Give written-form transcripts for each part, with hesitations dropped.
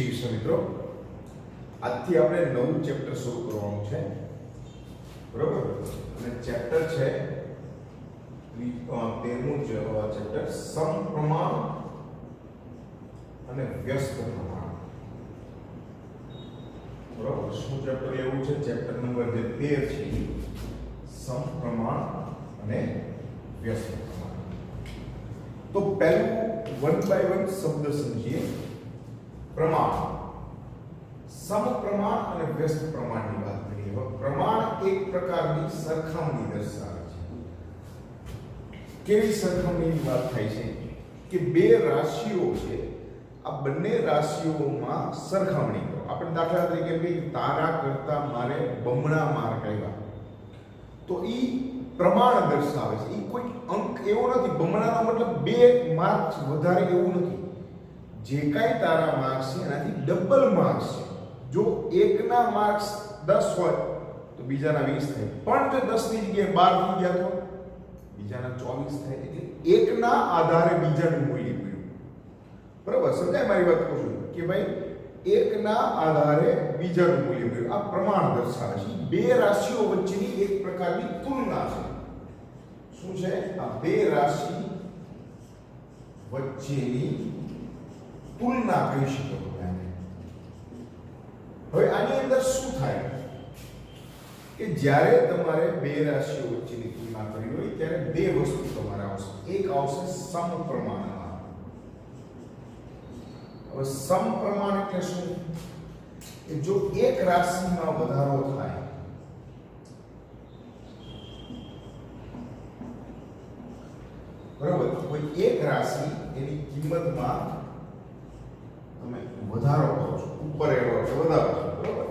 શ્રી કૃષ્ણ મિત્રો, આજથી આપણે નવું ચેપ્ટર શરૂ કરવાનું છે, બરોબર? અને ચેપ્ટર છે 13મું ચેપ્ટર, સમપ્રમાણ અને વ્યસ્ત પ્રમાણ. બરોબર? શું ચેપ્ટર લેવું છે? ચેપ્ટર નંબર 13 છે, સમપ્રમાણ અને વ્યસ્ત પ્રમાણ. તો પહેલું વન બાય વન શબ્દ સમજીએ. પ્રમાણ, સમપ્રમાણ અને વ્યસ્ત પ્રમાણની વાત કરીએ. હવે પ્રમાણ એક પ્રકારની સરખામણી દર્શાવે છે. કેવી સરખામણીની વાત થાય છે કે બે રાશિઓ છે, આ બંને રાશિઓમાં સરખામણી કરો. આપણે દાખલા તરીકે ભાઈ તારા કરતા મારે બમણા માર્ક આવ્યા, તો એ પ્રમાણ દર્શાવે છે. એ કોઈ અંક એવો નથી, બમણાનો મતલબ 2 માર્ક વધારે એવું નથી. જે કાંઈ તારા માર્ક્સ છે એનાથી ડબલ માર્ક્સ છે. જો એકના માર્ક્સ 10 હોય તો બીજાના 20 થાય, પણ જો 10 ની જગ્યાએ 12 થઈ ગયા તો બીજાના 24 થાય. એટલે એકના આધારે બીજાનું મૂલ્ય મળ્યું. બરાબર? સમજાય મારી વાત? કહું છું કે ભાઈ એકના આધારે બીજાનું મૂલ્ય મળ્યું. આ પ્રમાણ દર્શાવે છે. બે રાશિઓ વચ્ચેની એક પ્રકારની તુલના છે. શું છે આ? બે રાશિ વચ્ચેની તુલના કહી શકો. હવે આની અંદર શું થાય કે જ્યારે તમારે બે રાશિઓ વચ્ચેની તુલના કરવી હોય ત્યારે બે વસ્તુ તમારે આવશે. એક આવશે સમપ્રમાણમાં. હવે સમપ્રમાણ એટલે શું? કે જો એક રાશિમાં વધારો થાય, બરાબર, કોઈ એક રાશિ એની કિંમતમાં તમે વધારો કરો છો, ઉપર એવો એટલે વધારો છો, બરાબર,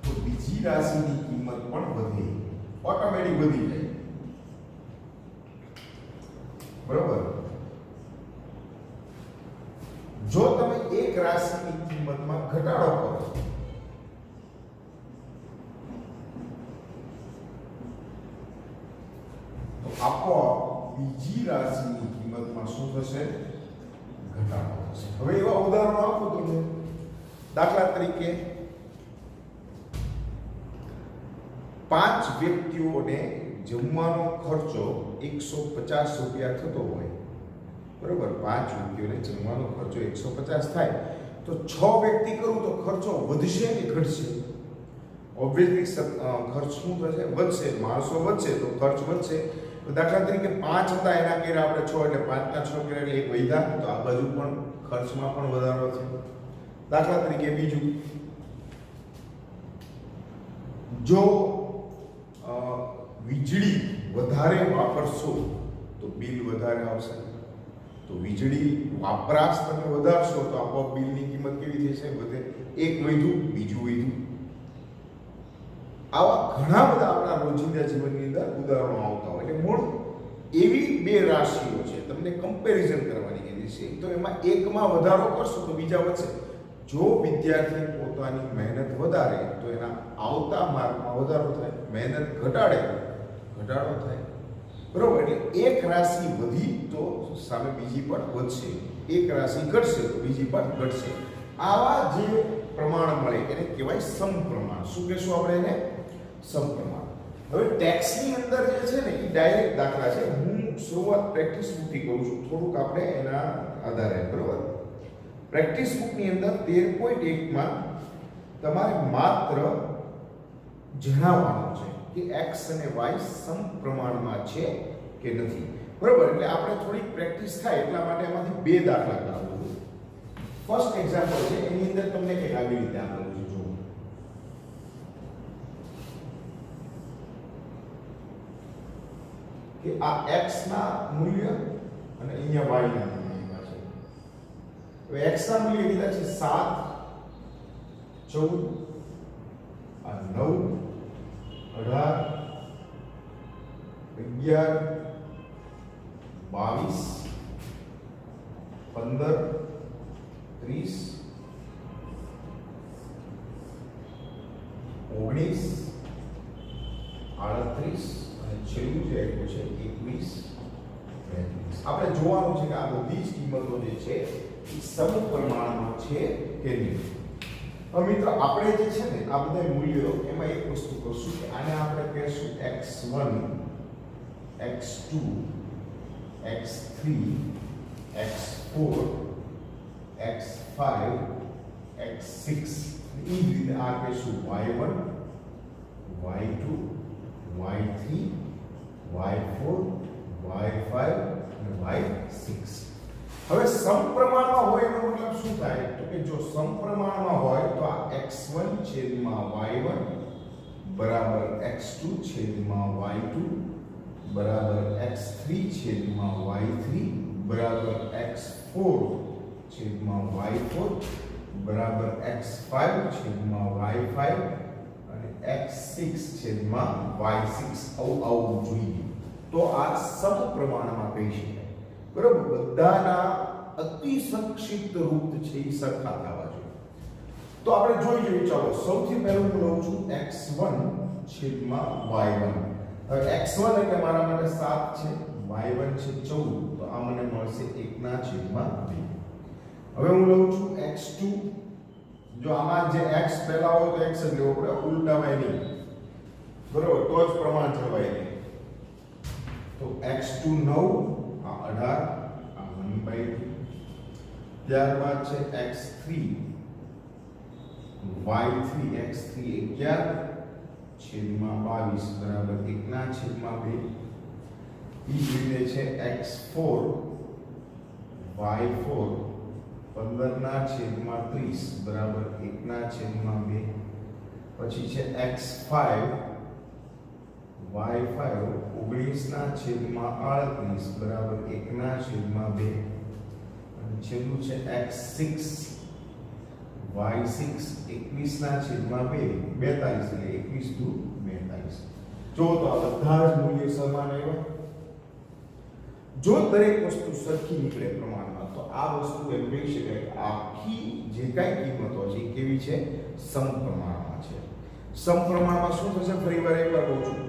તો બીજી રાશિની કિંમત પણ વધે, ઓટોમેટિક વધી જાય. બરાબર? જો તમે એક રાશિની કિંમતમાં ઘટાડો કરો તો આપોઆપ બીજી રાશિની કિંમતમાં શું થશે? ઘટાડો થશે. હવે એવા ઉદાહરણો આપું તમને. દાખલા તરીકે 5 વ્યક્તિઓને જમવાનો ખર્ચો 150 રૂપિયા થતો હોય, બરોબર? 5 વ્યક્તિઓને જમવાનો ખર્ચો 150 થાય તો 6 વ્યક્તિ કરું તો ખર્ચો વધશે કે ઘટશે? ઓબ્વિયસલી ખર્ચ શું થશે? વધશે. માણસો વધશે તો ખર્ચ વધશે. તો દાખલા તરીકે 5 હતા, એના કેરા આપણે 6 એટલે 5 ના 6 કેરા એટલે 1 વધ્યા, તો આ બાજુ પણ ખર્ચમાં પણ વધારો છે. દાખલા તરીકે બીજું, જો વીજળી વધારે વાપરશો તો બિલ વધારે આવશે. તો વીજળી વપરાશ તમે વધારશો તો આપોઆપ બિલની કિંમત કેવી થશે? વધે. એક વધ્યું, બીજું વધ્યું. આવા ઘણા બધા આપણા રોજિંદા જીવનની અંદર ઉદાહરણો આવતા હોય. એટલે મૂળ એવી બે રાશિઓ છે, તમને કમ્પેરિઝન કરવાની કીધી છે. તો એમાં એકમાં વધારો કરશો તો બીજા વધશે. જો વિદ્યાર્થી પોતાની મહેનત વધારે તો એના આવતા માર્કમાં વધારો થાય, મહેનત ઘટાડે ઘટાડો થાય. બરોબર? એટલે એક રાશિ વધી તો સામે બીજી પણ વધશે, એક રાશિ ઘટશે તો બીજી પણ ઘટશે. આવા જે પ્રમાણ મળે એને કહેવાય સમપ્રમાણ. શું કહેશું આપણે એને? સમપ્રમાણ. હવે ટેક્સની અંદર જે છે ને એ ડાયરેક્ટ દાખલા છે. હું શરૂઆત પ્રેક્ટિસ બુકથી કરું છું, થોડુંક આપણે એના આધારે. બરોબર? પ્રેક્ટિસ બુકની અંદર 13.1 માં તમારે માત્ર જણાવવાનું છે કે x અને y સમપ્રમાણમાં છે કે નથી. બરોબર? એટલે આપણે થોડી પ્રેક્ટિસ થાય એટલા માટે એમાંથી બે દાખલા કરાવું છું. ફર્સ્ટ એક્ઝામ્પલ છે, એની અંદર તમને કંઈક આવી રીતે આપેલું છે. જો કે આ x ના મૂલ્ય અને અહીંયા y ના મૂલ્ય છે. હવે x ના મૂલ્ય કીધા છે 7, 14, આ 9, 18, 11, 22, 15, 30, 19, 38 અને છેલ્લું જે આપ્યું છે 21, 32. આપણે જોવાનું છે કે આ બધી જ કિંમતો જે છે એ સમપ્રમાણમાં છે કે નહીં. હવે મિત્રો આપણે જે છે ને આ બધા મૂલ્યો એમાં એક વસ્તુ કરશું કે આને આપણે કહેશું x1 x2 x3 x4 x5 x6 એ જ રીતે આ કહેશું y1 y2 y3 y4 y5 અને y6. હવે સમપ્રમાણમાં હોય એનો મતલબ શું થાય તો કે જો સમપ્રમાણમાં હોય તો આ x1 છેદમાં y1 બરાબર x2 છેદમાં y2 બરાબર x3 છેદમાં y3 બરાબર x4 છેદમાં y4 બરાબર x5 છેદમાં y5 અને x6 છેદમાં y6 આવું જોઈએ તો આ સમપ્રમાણમાં કહી શકાય. બરાબર, બધાના અતિ સંક્ષિપ્ત રૂપ છે એ સરખા થવા જોઈએ. તો આપણે જોઈ જોઈએ. ચાલો સૌથી પહેલું હું લઉં છું x1 છેદમાં y1. હવે x1 એટલે મારા માટે 7 છે, y1 છે 14, તો આ મને મળશે 1/2. હવે હું લઉં છું x2. જો આમાં જે x પહેલા હોય તો x જ લેવો પડે, ઉલટાવાય નહીં. બરોબર, તો જ પ્રમાણ જળવાય નહીં. તો x2 9, આ 18, આ 1/2. ત્યારબાદ છે x3 y3 x3 11 છેદમાં 22 બરાબર 1/2. એ જ રીતે છે x4 y4 15/30 બરાબર 1/2. પછી છે x5 y5 19/38 બરાબર 1/2. અને છેલ્લું છે x6 y6 21/2 42 એટલે 21/42. જો તો આ બધા જ મૂલ્ય સમાન આવ્યા. જો દરેક વસ્તુ સરખી નીકળે પ્રમાણમાં તો આ વસ્તુ એમ કહી શકાય કે આખી જે કાંઈ કિંમતો છે એ કેવી છે? સમપ્રમાણમાં છે. સમપ્રમાણમાં શું થશે? ફરીવાર એકવાર કહું છું,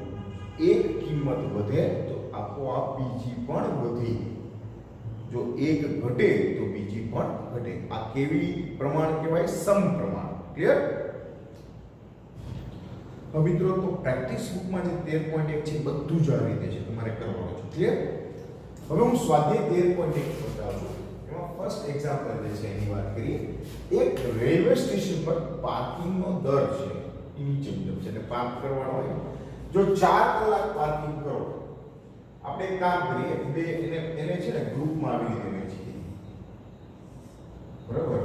એક કિંમત વધે તો આપોઆપ બીજી પણ વધે. જો એક ઘટે તો બીજી પણ ઘટે. આ કેવી પ્રમાણ કહેવાય? સમપ્રમાણ. ક્લિયર? હવે મિત્રો તો પ્રેક્ટિસ બુકમાં જે 13.1 છે બધું જ આ રીતે છે, તમારે કરવાનું છે. ક્લિયર? હવે હું સ્વાધ્યાય 13.1 બતાવું છું. એમાં ફર્સ્ટ એક્ઝામ્પલ જે છે એની વાત કરીએ. એક રેલવે સ્ટેશન પર પાર્કિંગનો દર છે એ નીચે મુજબ છે. એટલે પાર્ક કરવાનો હોય, જો 4 કલાક પાર્કિંગ કરો, આપણે એક કામ કરીએ, એને છે ને ગ્રુપમાં આવી રીતે વહેંચીએ. બરાબર,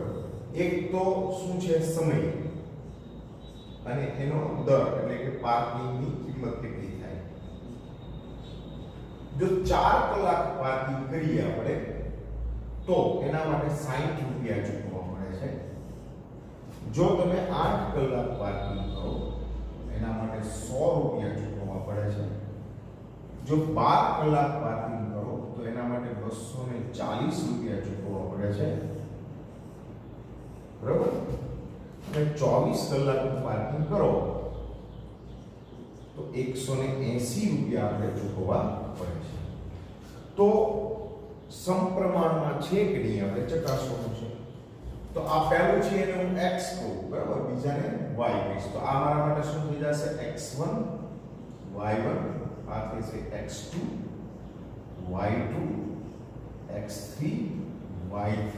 એક તો શું છે? સમય, અને એનો દર એટલે કે પાર્કિંગની કિંમત કેટલી થાય. જો 4 કલાક પાર્કિંગ કરીએ આપણે તો એના માટે 60 રૂપિયા ચૂકવવા પડે છે. જો તમે 8 કલાક પાર્કિંગ કરો એના માટે 100 રૂપિયા ચૂકવવા પડે છે. જો 12 કલાક પાર્કિંગ કરો તો એના માટે 240 રૂપિયા ચૂકવવા પડે છે. બરાબર, અને 24 કલાકનું પાર્કિંગ કરો તો 180 રૂપિયા આપણે ચૂકવવા પડે છે. તો સમપ્રમાણમાં છે કે નહીં આપણે ચકાસવાનું છે. તો આ પહેલું છે એને હું x કહું, બરાબર, બીજાને y કહીશ. તો આ મારા માટે શું થઈ જશે? x1 y1, આ થશે x2 y2 x3 y3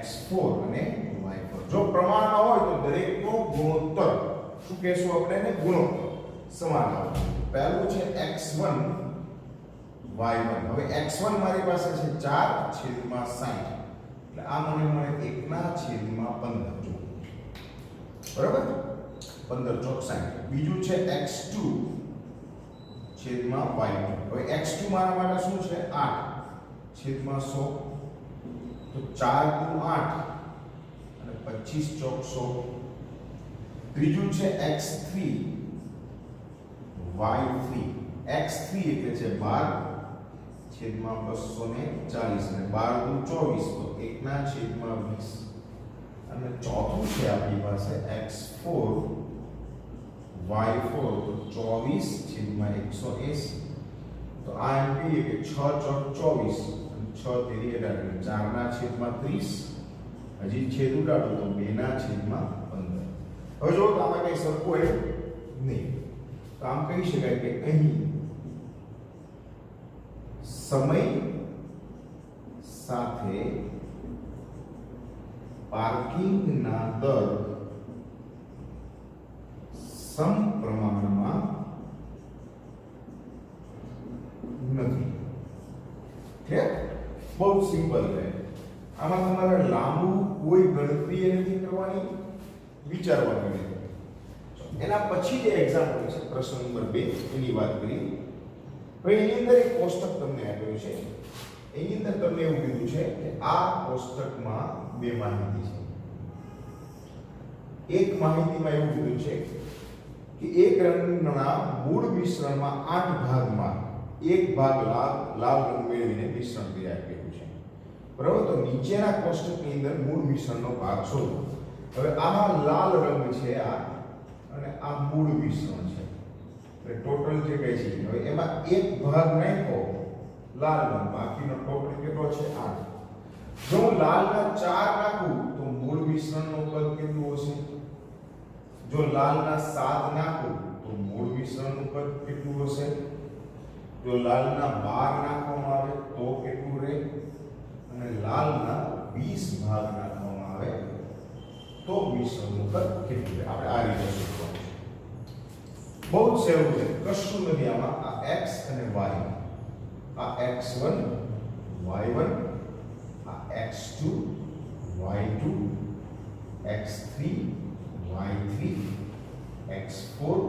x4 અને y4. જો પ્રમાણમાં હોય તો દરેકનો ગુણોત્તર શું કહેશું આપણે? એને ગુણોત્તર સમાન આવે. પહેલું છે x1 y1. હવે x1 મારી પાસે છે 4/60, એટલે આ મને મળે 1/15. બરાબર, 15 ચોક 60. બીજું છે x2 છેદમાં y2. હવે x2 મારા માટે શું છે? 8/100. તો 4 × 8 અને 25 ચોક 100. ત્રીજું છે x3 y3. x3 એટલે છે 12/240 અને 12 × 24 તો 1/20. અને ચોથું છે આપણી પાસે x4 y4 તો 24/180. તો આ એમ કહીએ કે 6 ચોક 24 અને 6 તેરી 18 4/30 હજી છેદ ઉડાડો તો 2/15. હવે જો આમાં કઈ સરખું હોય નહીં, તો આમ કહી શકાય કે અહીં સમય સાથે પાર્કિંગના દર સમપ્રમાણમાં નથી. ઠીક, બહુ સિમ્પલ છે. આમાં તમારે લાંબુ કોઈ ગણતરી નથી કરવાની, વિચારવાની નથી. એના પછી જે એક્ઝામ્પલ છે પ્રશ્ન નંબર 2 એની વાત કરીએ. હવે એની અંદર એક કોષ્ટક તમને આપ્યું છે. એની અંદર તમને એવું કીધું છે કે આ કોષ્ટકમાં બે માહિતી છે. એક માહિતીમાં એવું કીધું છે કે એક રંગના મૂળ મિશ્રણમાં 8 ભાગમાં એક ભાગ લાલ રંગ મેળવીને મિશ્રણ તૈયાર કર્યું છે. બરાબર, તો નીચેના કોષ્ટકની અંદર મૂળ મિશ્રણનો ભાગ શોધો. હવે આ લાલ રંગ છે આ, અને આ મૂળ મિશ્રણ છે. એટલે ટોટલ જે કઈ છે હવે એમાં એક ભાગ નાખો લાલ રંગ, બાકીનો ટોટલ કેટલો છે 8. જો હું લાલના 4 નાખું તો મૂળ મિશ્રણનું કદ કેટલું હશે? જો લાલના 7 નાખું તો મૂળ મિશ્રણનું કદ કેટલું હશે? જો લાલના 12 નાખવામાં આવે તો કેટલું રહે? અને લાલના 20 ભાગ નાખવામાં આવે તો મિશ્રણનું કદ કેટલું રહે? આપણે આ રીતે શોધવાનું છે. બહુ જ સહેલું છે, કશું નથી આમાં. આ x અને y, આ x1 y1, આ x2 y2, x3 y3, x4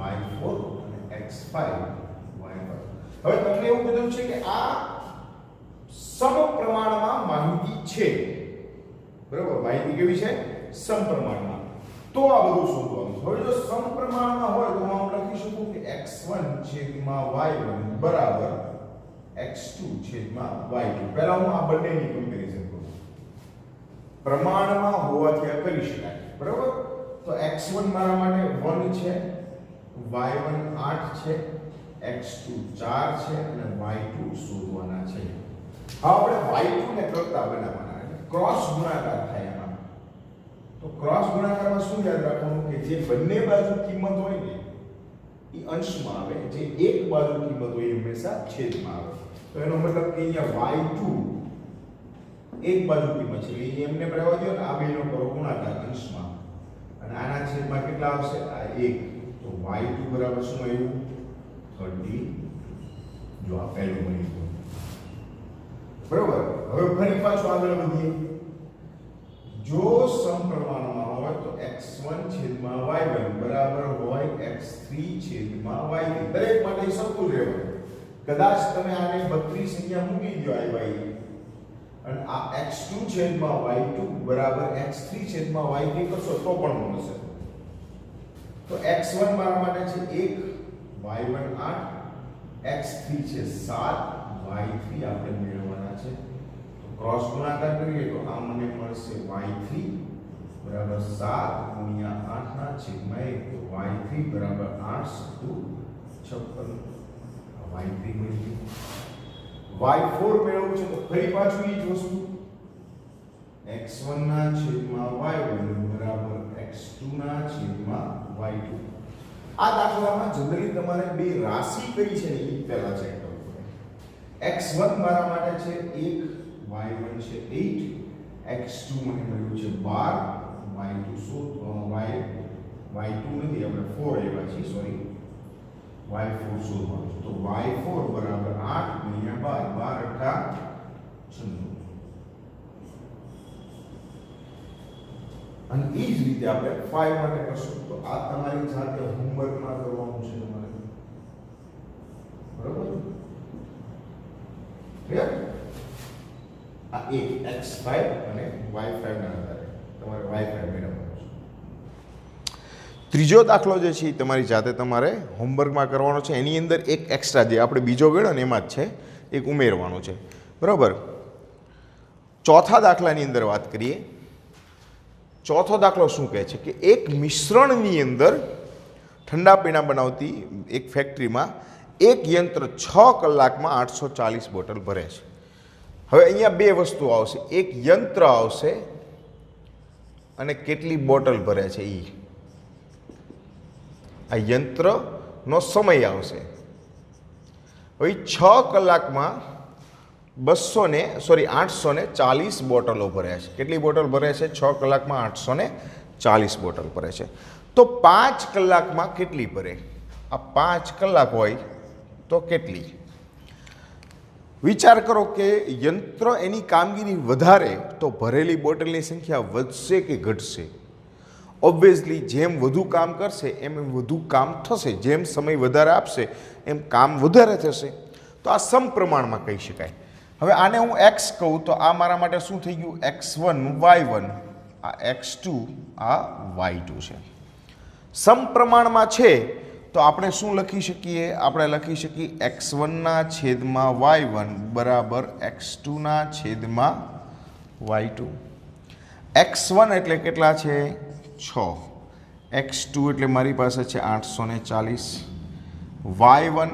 y4 અને x5 y5. હવે તમને એવું કીધું છે કે આ સમપ્રમાણમાં માહિતી છે. બરાબર, માહિતી કેવી છે? સમપ્રમાણમાં. તો આ બધું શોધવાનું. હવે જો સમપ્રમાણમાં હોય તો હું આમ લખી શકું કે x1 છેદમાં y1 બરાબર x2 છેદમાં y2. પહેલા હું આ બંનેની કમ્પેરિઝન કરું. પ્રમાણમાં હોવાથી આ કરી શકાય. બરાબર, તો x1 મારા માટે 1 છે, y1 8 છે, x2 4 છે અને y2 શોધવાના છે. હવે આપણે y2 ને કરતા બનાવવાના, એટલે ક્રોસ ગુણાકાર થાય એમાં. તો ક્રોસ ગુણાકારમાં શું યાદ રાખવાનું કે જે બંને બાજુ કિંમત હોય ને એ અંશમાં આવે, જે એક બાજુ કિંમત હોય એ હંમેશા છેદમાં આવે. તો એનો મતલબ કે અહીંયા y2 એક બાજુ કિંમત છે એ એમને રહેવા દો ને, આ બેનો કરો ગુણાકાર અંશમાં, અને આના છેદમાં કેટલા આવશે? આ 1. તો y2 બરાબર શું આવ્યું? 30. જો આ પહેલું બની ગયું. બરાબર, હવે ફરી પાછું આગળ વધીએ. જો સમપ્રમાણમાં હોય તો x1 છેદમાં y1 બરાબર હોય x3 છેદમાં y3. દરેક માટે સરખું રહેવાનું. કદાચ તમે આને 32 અહીંયા મૂકી દો y અને આ x2 છેદમાં y2 બરાબર x3 છેદમાં y3 કરશો તો પણ મળશે. તો x1 મારા માટે છે 1, y1 8, x3 છે 7, y3 આપણે મેળવવાના છે. તો ક્રોસ ગુણાકાર કરીએ તો આ મને મળશે y3 બરાબર 7 ગુણ્યા 8 ના છેદમાં 1. તો y3 બરાબર 8 * 56. y3 મળી ગયું. y4 મેળવવું છે તો ફરી પાછું એ જ વસ્તુ, x1 ના છેદમાં y1 બરાબર x2 ના છેદમાં y2. આ દાખલામાં જનરલી તમારે બે રાશિ કઈ છે ને એ પહેલા ચેક કરવું પડે. x1 મારા માટે છે 1, y1 છે 8, x2 મને મળ્યું છે 12, y2 નથી, આપણે 4 આવ્યા છીએ, સોરી, y4 શોધવાનું છે. તો y4 બરાબર 8 ગુણ્યા 12, 12 × 96. અને એ જ રીતે આપણે 5 માટે કરશું. તો આ તમારી જાતે હોમવર્કમાં કરવાનું છે તમારે. બરાબર, ક્લિયર? આ એક x5 અને y5 ના આધારે તમારે y5 મેળવવાનું છે. ત્રીજો દાખલો જે છે તમારી જાતે તમારે હોમવર્કમાં કરવાનો છે. એની અંદર એક એક્સ્ટ્રા જે આપણે બીજો ગણ્યો ને એમાં જ છે, એક ઉમેરવાનું છે. બરાબર, ચોથા દાખલાની અંદર વાત કરીએ. ચોથો દાખલો શું કહે છે કે એક મિશ્રણની અંદર ઠંડા પીણા બનાવતી એક ફેક્ટરીમાં એક યંત્ર 6 કલાકમાં 840 બોટલ ભરે છે. હવે અહીંયા બે વસ્તુ આવશે, એક યંત્ર આવશે અને કેટલી બોટલ ભરે છે એ આ યંત્રનો સમય આવશે. હવે 6 કલાકમાં 840 બોટલો ભર્યા છે. કેટલી બોટલ ભરે છે? 6 કલાકમાં 840 બોટલ ભરે છે. તો 5 કલાકમાં કેટલી ભરે? આ 5 કલાક હોય તો કેટલી? વિચાર કરો કે યંત્ર એની કામગીરી વધારે તો ભરેલી બોટલની સંખ્યા વધશે કે ઘટશે? ઓબ્વિયસલી જેમ વધુ કામ કરશે એમ વધુ કામ થશે. જેમ સમય વધારે આપશે એમ કામ વધારે થશે. તો આ સમપ્રમાણમાં કહી શકાય. હવે આને હું x કહું તો આ મારા માટે શું થઈ ગયું? x1 y1, આ x2 આ y2 છે. સમપ્રમાણમાં છે તો આપણે શું લખી શકીએ? આપણે લખી શકીએ x1 છેદમાં y1 બરાબર x2 છેદમાં y2. x1 એટલે કેટલા છે? 6. x2 એટલે મારી પાસે છે 840. y1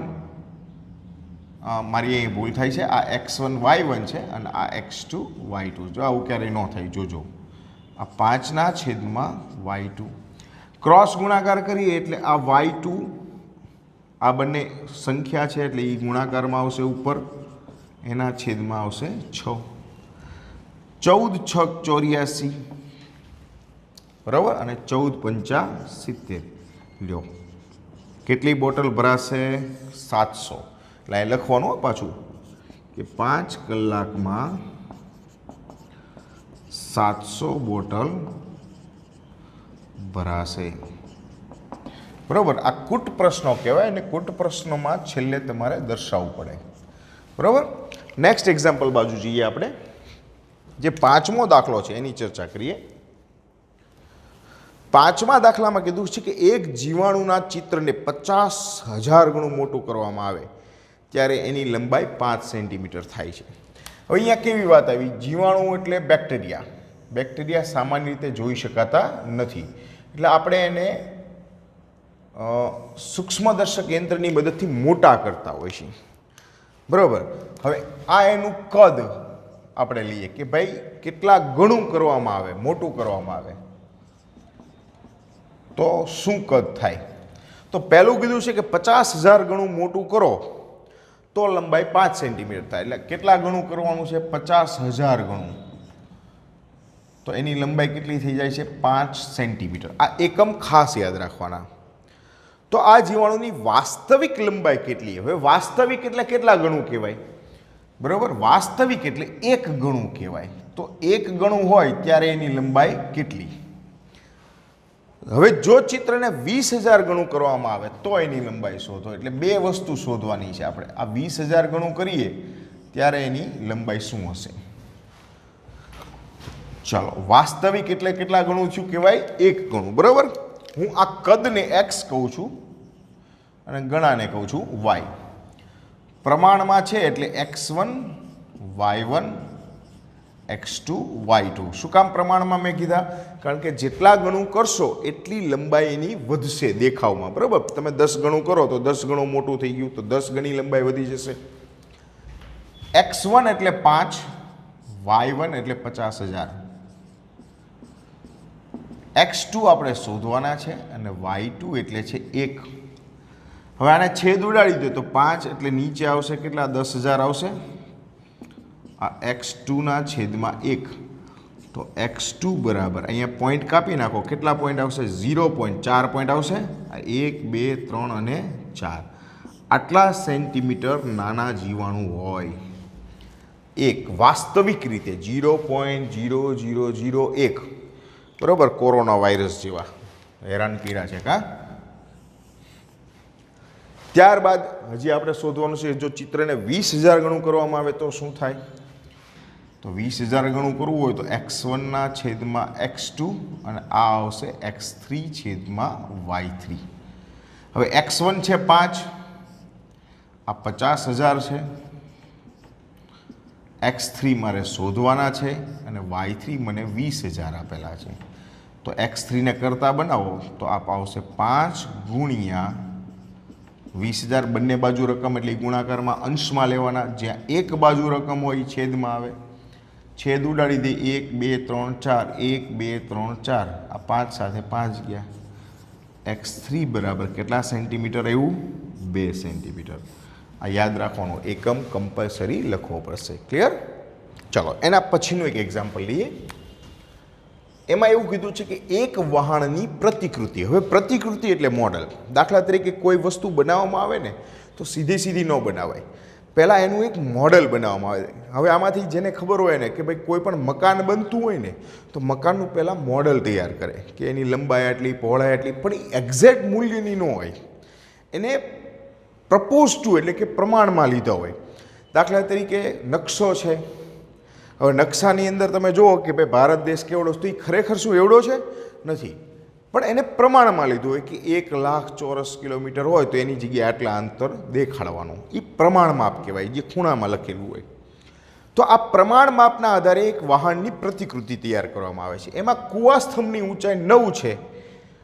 મારી અહીં ભૂલ થાય છે, આ x1 y1 છે અને આ x2 y2. જો આવું ક્યારેય ન થાય, જોજો. આ 5 છેદમાં y2 ક્રોસ ગુણાકાર કરીએ એટલે આ y2 આ બંને સંખ્યા છે એટલે એ ગુણાકારમાં આવશે ઉપર, એના છેદમાં આવશે 6. 14 6 84 બરાબર, અને 14 5 70. લ્યો કેટલી બોટલ ભરાશે? 700. એટલે એ લખવાનું પાછું કે 5 કલાકમાં 700 બોટલ ભરાશે. બરાબર. આ કૂટ પ્રશ્નો કહેવાય અને કૂટ પ્રશ્નોમાં છેલ્લે તમારે દર્શાવવું પડે. બરાબર. નેક્સ્ટ એક્ઝામ્પલ બાજુ જઈએ આપણે. જે 5મો દાખલો છે એની ચર્ચા કરીએ. 5મા દાખલામાં કીધું છે કે એક જીવાણુના ચિત્રને 50,000 ગણું મોટું કરવામાં આવે ત્યારે એની લંબાઈ 5 સેન્ટીમીટર થાય છે. હવે અહીંયા કેવી વાત આવી? જીવાણુ એટલે બેક્ટેરિયા. બેક્ટેરિયા સામાન્ય રીતે જોઈ શકાતા નથી એટલે આપણે એને સૂક્ષ્મદર્શક યંત્રની મદદથી મોટા કરતા હોય છે. બરાબર. હવે આ એનું કદ આપણે લઈએ કે ભાઈ કેટલા ગણું કરવામાં આવે, મોટું કરવામાં આવે તો શું કદ થાય? તો પહેલું કીધું છે કે 50,000 ગણું મોટું કરો તો લંબાઈ 5 સેન્ટીમીટર થાય. એટલે કેટલા ગણું કરવાનું છે? 50,000 ગણું. તો એની લંબાઈ કેટલી થઈ જાય છે? 5 સેન્ટીમીટર. આ એકમ ખાસ યાદ રાખવાના. તો આ જીવાણુની વાસ્તવિક લંબાઈ કેટલી? હવે વાસ્તવિક એટલે કેટલા ગણું કહેવાય? બરાબર. વાસ્તવિક એટલે 1 ગણું કહેવાય. તો 1 ગણું હોય ત્યારે એની લંબાઈ કેટલી? હવે જો ચિત્રને 20,000 ગણું કરવામાં આવે તો એની લંબાઈ શોધો. એટલે બે વસ્તુ શોધવાની છે આપણે. આ 20,000 ગણું કરીએ ત્યારે એની લંબાઈ શું હશે? ચાલો, વાસ્તવિક એટલે કેટલા ગણું થયું કહેવાય? 1 ગણું. બરાબર. હું આ કદને x કહું છું અને ગણાને કહું છું y. પ્રમાણમાં છે એટલે x1 y1 x2 y2. શું કામ પ્રમાણમાં મેં કીધા? કારણ કે જેટલા ગણું કરશો એટલી લંબાઈ એની વધશે દેખાવમાં. બરાબર. તમે 10 ગણું કરો તો 10 ગણું મોટું થઈ ગયું, તો 10 ગણી લંબાઈ વધી જશે. x1 એટલે 5, y1 એટલે 50,000. x2 આપણે શોધવાના છે અને y2 એટલે છે 1. હવે આને છેદ ઉડાડી દો તો 5 એટલે નીચે આવશે કેટલા? 10,000 આવશે. આ x2 છેદમાં 1. તો x2 બરાબર, અહીંયા પોઈન્ટ કાપી નાખો, કેટલા પોઈન્ટ આવશે? 0 પોઈન્ટ, 4 પોઈન્ટ આવશે. 1 2 3 અને 4. આટલા સેન્ટીમીટર નાના જીવાણુ હોય. એક વાસ્તવિક રીતે 0.0001. બરાબર. કોરોના વાયરસ જેવા હેરાન પીડા છે કા. ત્યારબાદ હજી આપણે શોધવાનું છે જો ચિત્રને 20,000 ગણું કરવામાં આવે તો શું થાય? તો 20,000 ગણું કરવું હોય તો x1 છેદમાં x2 અને આ આવશે x3 છેદમાં y3. હવે x1 છે 5, આ 50,000 છે, x3 મારે શોધવાના છે અને y3 મને 20,000 આપેલા છે. તો x3 ને કરતા બનાવો તો આપ આવશે 5 ગુણ્યા 20,000. બંને બાજુ રકમ એટલે ગુણાકારમાં અંશમાં લેવાના. જ્યાં એક બાજુ રકમ હોય છેદમાં આવે. છેદ ઉડાડી દે 1 2 3 4 1 2 3 4 આ 5 સાથે 5 ગયા x3 બરાબર કેટલા સેન્ટીમીટર આવ્યું 2 સેન્ટીમીટર આ યાદ રાખવાનું એકમ કમ્પલસરી લખવો પડશે ક્લિયર ચલો એના પછીનું એક એક્ઝામ્પલ લઈએ એમાં એવું કીધું છે કે એક વહાણની પ્રતિકૃતિ હવે પ્રતિકૃતિ એટલે મોડલ દાખલા તરીકે કોઈ વસ્તુ બનાવવામાં આવે ને તો સીધી સીધી ન બનાવાય પહેલાં એનું એક મોડલ બનાવવામાં આવે હવે આમાંથી જેને ખબર હોય ને કે ભાઈ કોઈ પણ મકાન બનતું હોય ને તો મકાનનું પહેલાં મોડલ તૈયાર કરે કે એની લંબાઈ આટલી પહોળાઈ આટલી પણ એક્ઝેક્ટ મૂલ્યની ન હોય એને પ્રપોઝ ટુ એટલે કે પ્રમાણમાં લીધા હોય દાખલા તરીકે નકશો છે હવે નકશાની અંદર તમે જુઓ કે ભાઈ ભારત દેશ કેવડો તો એ ખરેખર શું એવડો છે નથી પણ એને પ્રમાણમાં લીધું હોય કે 1,00,000 ચોરસ કિલોમીટર હોય તો એની જગ્યાએ આટલા અંતર દેખાડવાનું એ પ્રમાણ માપ કહેવાય જે ખૂણામાં લખેલું હોય તો આ પ્રમાણ માપના આધારે એક વાહનની પ્રતિકૃતિ તૈયાર કરવામાં આવે છે એમાં કુવા સ્તંભની ઊંચાઈ 9 છે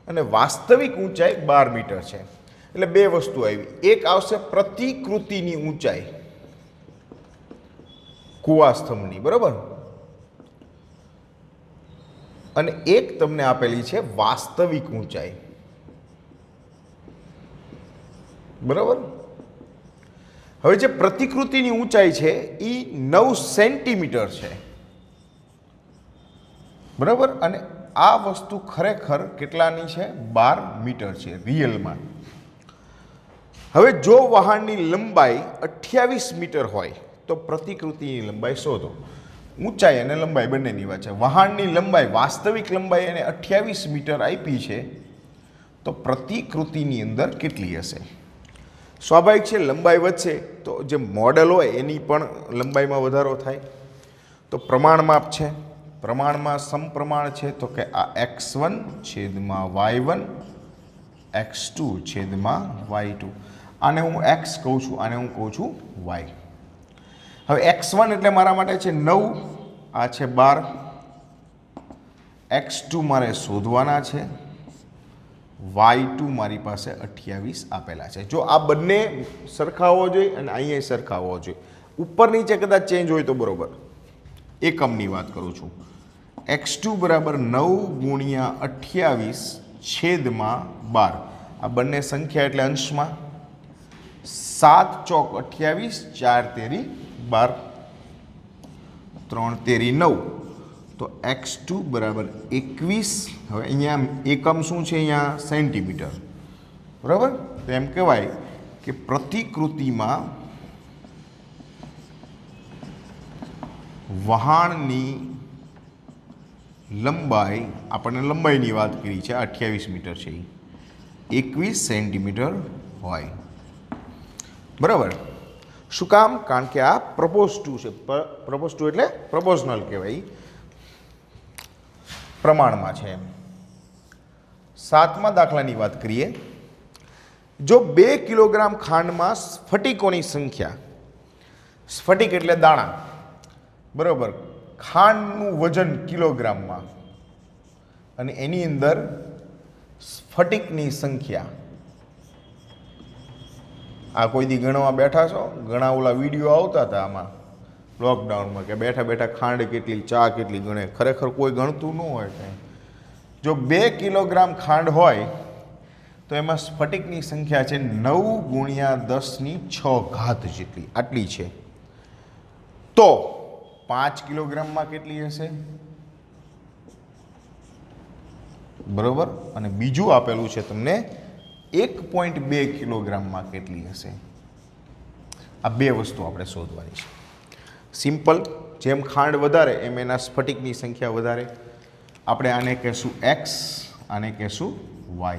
અને વાસ્તવિક ઊંચાઈ 12 મીટર છે એટલે બે વસ્તુ આવી એક આવશે પ્રતિકૃતિની ઊંચાઈ કુવા સ્તંભની બરાબર અને એક તમને આપેલી છે વાસ્તવિક ઊંચાઈ બરાબર હવે જે પ્રતિકૃતિની ઊંચાઈ છે એ 9 સેન્ટીમીટર છે બરાબર અને આ વસ્તુ ખરેખર કેટલાની છે 12 મીટર છે રિયલમાં હવે જો વહાણની લંબાઈ 28 મીટર હોય તો પ્રતિકૃતિની લંબાઈ શોધો ઊંચાઈ અને લંબાઈ બંનેની વાત છે વહાણની લંબાઈ વાસ્તવિક લંબાઈ એને 28 મીટર આપી છે તો પ્રતિકૃતિની અંદર કેટલી હશે સ્વાભાવિક છે લંબાઈ વધશે તો જે મોડલ હોય એની પણ લંબાઈમાં વધારો થાય તો પ્રમાણ માપ છે પ્રમાણમાં સમપ્રમાણ છે તો કે આ x1 છેદમાં y1 x2 છેદમાં y2 આને હું x કહું છું આને હું કહું છું y હવે x1 એટલે મારા માટે છે 9 આ છે 12 x2 મારે શોધવાના છે y2 મારી પાસે 28 આપેલા છે જો આ બંને સરખા હોવો જોઈએ અને અહીંયા સરખા હોવો જોઈએ ઉપર નીચે કદાચ ચેન્જ હોય તો બરોબર એકમની વાત કરું છું x2 બરાબર 9 ગુણ્યા 28 છેદમાં 12 આ બંને સંખ્યા એટલે અંશમાં 7 ચોક 28 4 તેરી 12 3 તેરી 9 તો x2 બરાબર 21 હવે અહીંયા એકમ શું છે અહીંયા સેન્ટીમીટર બરાબર તો એમ કહેવાય કે પ્રતિકૃતિમાં વહાણની લંબાઈ આપણને લંબાઈની વાત કરી છે 28 મીટર છે 21 સેન્ટીમીટર હોય બરાબર શું કામ કારણ કે આ પ્રપોઝ ટુ છે પ્રપોઝ ટુ એટલે પ્રપોઝનલ કહેવાય પ્રમાણમાં છે એમ સાતમા દાખલાની વાત કરીએ જો 2 કિલોગ્રામ ખાંડમાં સ્ફટિકોની સંખ્યા સ્ફટિક એટલે દાણા બરાબર ખાંડનું વજન કિલોગ્રામમાં અને એની અંદર સ્ફટિકની સંખ્યા આ કોઈ દી ગણવા બેઠા છો ઘણા ઓલા વિડીયો આવતા હતા આમાં લોકડાઉનમાં કે બેઠા બેઠા ખાંડ કેટલી ચા કેટલી ગણે ખરેખર કોઈ ગણતું ન હોય કંઈ જો 2 કિલોગ્રામ ખાંડ હોય તો એમાં સ્ફટિકની સંખ્યા છે 9 ગુણ્યા 10⁶ જેટલી આટલી છે તો 5 કિલોગ્રામમાં કેટલી હશે બરોબર અને બીજું આપેલું છે તમને 1.2 કિલોગ્રામમાં કેટલી હશે આ બે વસ્તુ આપણે શોધવાની છે સિમ્પલ જેમ ખાંડ વધારે એમ એના સ્ફટિકની સંખ્યા વધારે આપણે આને કહેશું x આને કહેશું y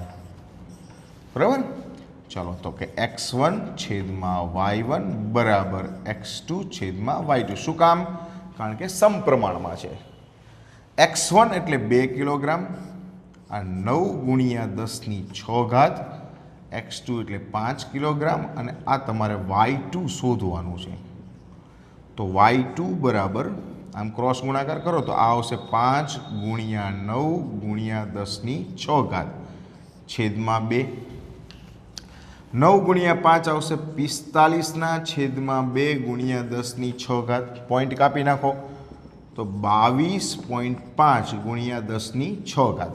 બરાબર ચલો તો કે x1 છેદમાં y1 બરાબર x2 છેદમાં y2 શું કામ કારણ કે સમપ્રમાણમાં છે x1 એટલે 2 કિલોગ્રામ આ 9 ગુણ્યા 10⁶ x2 એટલે 5 કિલોગ્રામ અને આ તમારે y2 શોધવાનું છે તો y2 બરાબર આમ ક્રોસ ગુણાકાર કરો તો આ આવશે 5 ગુણ્યા 9 ગુણ્યા 10⁶ છેદમાં 2 9 ગુણ્યા 5 આવશે 45 ના છેદમાં 2 ગુણ્યા 10⁶ પોઈન્ટ કાપી નાખો તો 22.5 ગુણ્યા 10⁶.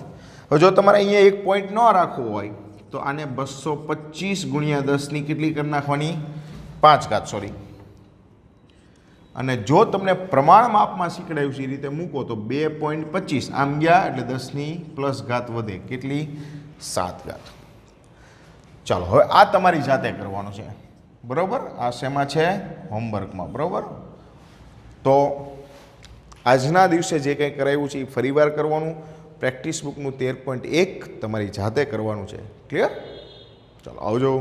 હવે જો તમારે અહીંયા એક પોઈન્ટ ન રાખવો હોય તો આને 225 ગુણ્યા 10 કેટલી કરી નાખવાની 5 સોરી. અને જો તમને પ્રમાણ માપમાં શીખડાયું છે એ રીતે મૂકો તો 2.25 આમ ગયા એટલે 10⁻+ વધે કેટલી 7. ચાલો હવે આ તમારી જાતે કરવાનું છે બરાબર. આ શેમાં છે હોમવર્કમાં બરાબર. તો આજના દિવસે જે કંઈ કરાવ્યું છે એ ફરીવાર કરવાનું. પ્રેક્ટિસ બુકનું 13.1 તમારી જાતે કરવાનું છે. ક્લિયર? ચાલો આવજો.